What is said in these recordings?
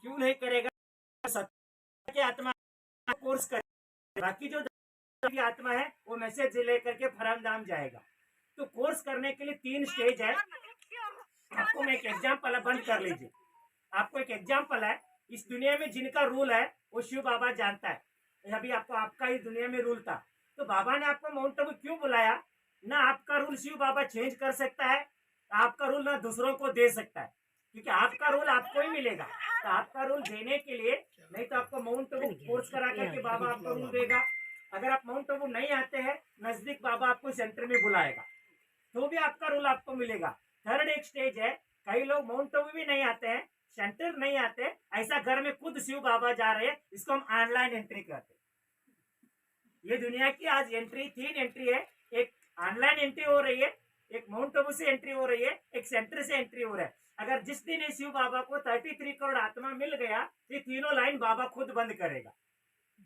क्यों नहीं करेगा? सत्य की आत्मा कोर्स करेगा, बाकी जो की आत्मा है वो मैसेज लेकर के फरामदाम जाएगा। तो कोर्स करने के लिए 3 स्टेज है। आपको मैं एक एग्जाम्पल बंद कर लीजिए, आपको एक एग्जाम्पल है। इस दुनिया में जिनका रूल है वो शिव बाबा जानता है। अभी आपको आपका ही दुनिया में रूल था, तो बाबा ने आपको माउंट आबू क्यों बुलाया? ना आपका रूल शिव बाबा चेंज कर सकता है, आपका रूल ना दूसरों को दे सकता है, क्योंकि आपका रूल आपको ही मिलेगा। तो आपका रूल देने के लिए नहीं तो आपको माउंट आबू कोर्स करा करके बाबा आपको रूल देगा। अगर आप माउंट आबू नहीं आते हैं नजदीक, बाबा आपको सेंटर में बुलाएगा तो भी आपका रूल आपको मिलेगा। थर्ड एक स्टेज है, कई लोग माउंट आबू भी नहीं आते हैं, सेंटर नहीं आते, ऐसा घर में खुद शिव बाबा जा रहे हैं, इसको हम ऑनलाइन एंट्री कहते हैं। ये दुनिया की आज एंट्री 3 एंट्री है। एक ऑनलाइन एंट्री हो रही है, एक माउंट आबू से एंट्री हो रही है, एक सेंटर से एंट्री हो रहा है। अगर जिस दिन शिव बाबा को 33 करोड़ आत्मा मिल गया, ये तीनों लाइन बाबा खुद बंद करेगा।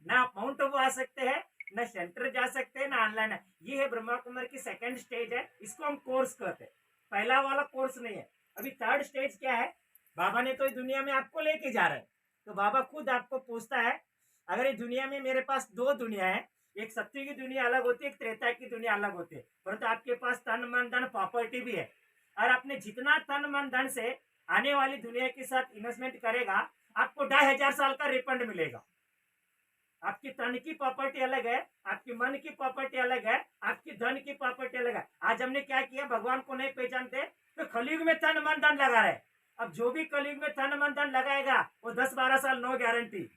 ना आप माउंट आबू आ सकते हैं, ना सेंटर जा सकते हैं, ना ऑनलाइन है। ये है ब्रह्मा कुमार की सेकंड स्टेज है, इसको हम कोर्स कहते हैं। पहला वाला कोर्स नहीं है। अभी थर्ड स्टेज क्या है? बाबा ने तो इस दुनिया में आपको लेके जा रहे हैं, तो बाबा खुद आपको पूछता है, अगर इस दुनिया में मेरे पास 2 दुनिया है, एक सत्य की दुनिया अलग होती है, एक त्रेता की दुनिया अलग होती है, परंतु आपके पास तन मन धन प्रॉपर्टी भी है, और आपने जितना तन मन धन से आने वाली दुनिया के साथ इन्वेस्टमेंट करेगा, आपको 2500 साल का रिफंड मिलेगा। आपकी तन की प्रॉपर्टी अलग है, आपकी मन की प्रॉपर्टी अलग है, आपकी धन की प्रॉपर्टी अलग है। आज हमने क्या किया, भगवान को नहीं पहचानते तो कलयुग में तन मन धन लगा रहे। अब जो भी कलयुग में तन मन धन लगाएगा वो 10-12 साल नो गारंटी।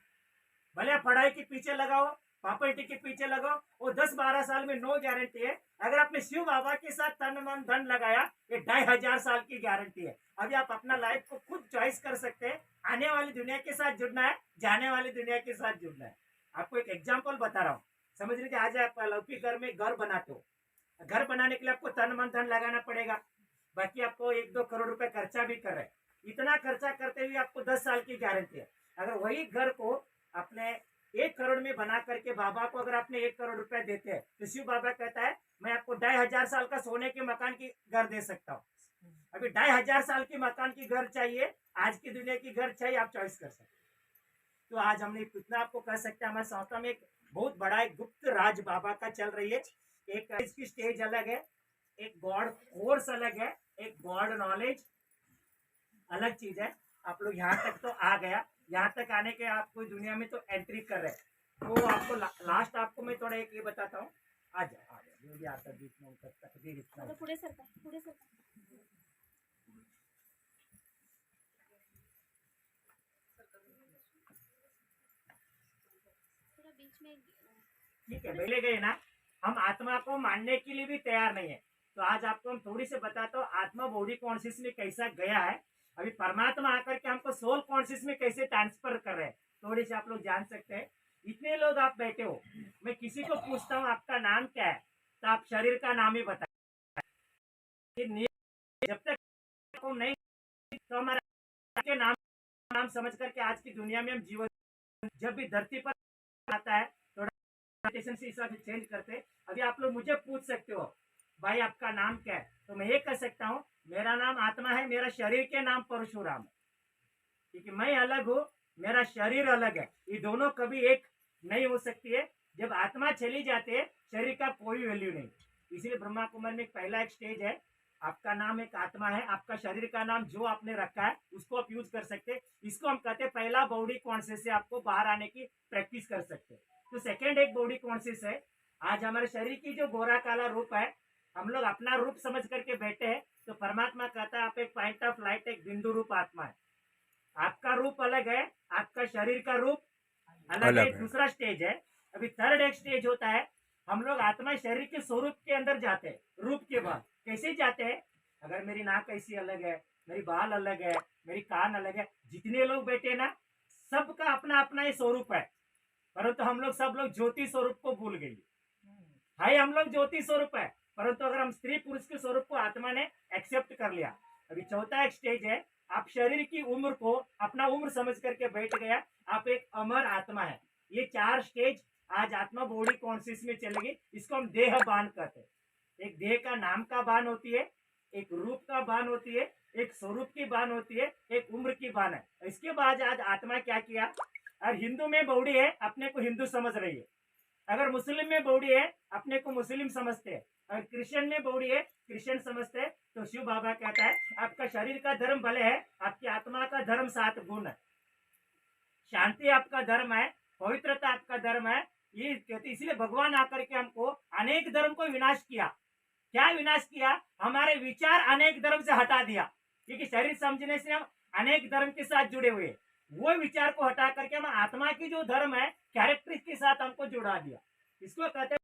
भले आप पढ़ाई के पीछे लगाओ, प्रॉपर्टी के पीछे लगाओ, वो 10-12 साल में नो गारंटी है। अगर आपने शिव बाबा के साथ तन मन धन लगाया, ये 2500 साल की गारंटी है। अभी आप अपना लाइफ को खुद चॉइस कर सकते हैं, आने वाली दुनिया के साथ जुड़ना है, जाने वाली दुनिया के साथ जुड़ना है। आपको एक एग्जाम्पल बता रहा हूँ, समझ लीजिए। आज आप लौकिक घर में घर बनाते हो, घर बनाने के लिए आपको तन मन धन लगाना पड़ेगा, बाकी आपको 1-2 करोड़ रुपए खर्चा भी कर रहे हैं। इतना खर्चा करते हुए आपको 10 साल की गारंटी है। अगर वही घर को अपने 1 करोड़ में बना करके बाबा को अगर आपने 1 करोड़ रुपए देते हैं, तो शिव बाबा कहता है मैं आपको 2500 साल का सोने के मकान की घर दे सकता हूँ। अभी 2500 साल की मकान की घर चाहिए, आज की दुनिया की घर चाहिए, आप चॉइस कर सकते। तो आज हमने कितना आपको कह सकते हैं, हमारे संस्था में एक बहुत बड़ा एक गुप्त राज बाबा का चल रही है। एक इसकी स्टेज अलग है, एक गॉड कोर्स अलग है, एक गॉड नॉलेज अलग चीज है। आप लोग यहाँ तक तो आ गया, यहाँ तक आने के आपको दुनिया में तो एंट्री कर रहे हैं। तो आपको लास्ट आपको मैं थोड़ा एक ये बताता हूँ। आ जाओ जो भी आता बीच में तकदीर इतना पुढे सरका, पुढे सरका। ठीक है, पहले गए ना, हम आत्मा को मानने के लिए भी तैयार नहीं है। तो आज आपको हम थोड़ी से बताता हूँ आत्मा बॉडी कॉन्शियस में कैसा गया है, अभी परमात्मा आकर के हमको सोल कॉन्शियस में कैसे ट्रांसफर कर रहे हैं, थोड़ी से आप लोग जान सकते हैं। इतने लोग आप बैठे हो, मैं किसी को पूछता हूँ आपका नाम क्या है, तो आप शरीर का नाम ही बताए। जब तक आपको नहीं तो हमारा के नाम समझ करके आज की दुनिया में हम जीवन, जब भी धरती पर आता है मेडिटेशन से हिसाब से चेंज करते। अभी आप लोग मुझे पूछ सकते हो भाई आपका नाम क्या है, तो मैं ये कह सकता हूँ मेरा नाम आत्मा है, मेरा शरीर के नाम परशुराम है, क्योंकि मैं अलग हूँ, मेरा शरीर अलग है। ये दोनों कभी एक नहीं हो सकती है। जब आत्मा चली जाती है शरीर का कोई वैल्यू नहीं। इसलिए ब्रह्मा कुमार में पहला एक स्टेज है, आपका नाम एक आत्मा है, आपका शरीर का नाम जो आपने रखा है उसको आप यूज कर सकते हैं। इसको हम कहते हैं पहला बॉडी कॉन्शियस से आपको बाहर आने की प्रैक्टिस कर सकते हैं। तो सेकेंड एक बॉडी कॉन्शियस है। आज हमारे शरीर की जो गोरा काला रूप है, हम लोग अपना रूप समझ करके बैठे हैं, तो परमात्मा कहता है आप एक पॉइंट ऑफ लाइट, एक बिंदु रूप आत्मा है। आपका रूप अलग है, आपका शरीर का रूप अलग है। दूसरा स्टेज है। अभी थर्ड एक स्टेज होता है, हम लोग आत्मा शरीर के स्वरूप के अंदर जाते हैं, रूप के बाद कैसे जाते हैं। अगर मेरी नाक ऐसी अलग है, मेरी बाल अलग है, मेरी कान अलग है, जितने लोग बैठे ना सबका अपना अपना ही स्वरूप है, परंतु हम लोग सब लोग ज्योति स्वरूप को भूल गए। हाय हम लोग ज्योति स्वरूप है, परंतु अगर हम स्त्री पुरुष के स्वरूप को आत्मा ने एक्सेप्ट कर लिया। अभी चौथा एक स्टेज है, आप शरीर की उम्र को अपना उम्र समझ करके बैठ गया, आप एक अमर आत्मा है। ये 4 स्टेज आज आत्मा बॉडी कॉन्शियस में चलेगी। इसको हम देह बान कहते हैं। एक देह का नाम का बान होती है, एक रूप का बान होती है, एक स्वरूप की बान होती है, एक उम्र की बान है। इसके बाद आज आत्मा क्या किया, और हिंदू में बौड़ी है, अपने को हिंदू समझ रही है। अगर मुस्लिम में बौड़ी है, अपने को मुस्लिम समझते हैं। अगर क्रिश्चियन में बौड़ी है, क्रिश्चियन समझते हैं। तो शिव बाबा कहता है आपका शरीर का धर्म भले है, आपकी आत्मा का धर्म 7 गुण है। शांति आपका धर्म है, पवित्रता आपका धर्म है। ये कहते इसलिए भगवान आकर के हमको अनेक धर्म को विनाश किया। क्या विनाश किया, हमारे विचार अनेक धर्म से हटा दिया। क्योंकि शरीर समझने से हम अनेक धर्म के साथ जुड़े हुए, वो विचार को हटा करके हम आत्मा की जो धर्म है कैरेक्टरिस्टिक के साथ हमको जुड़ा दिया। इसको कहते हैं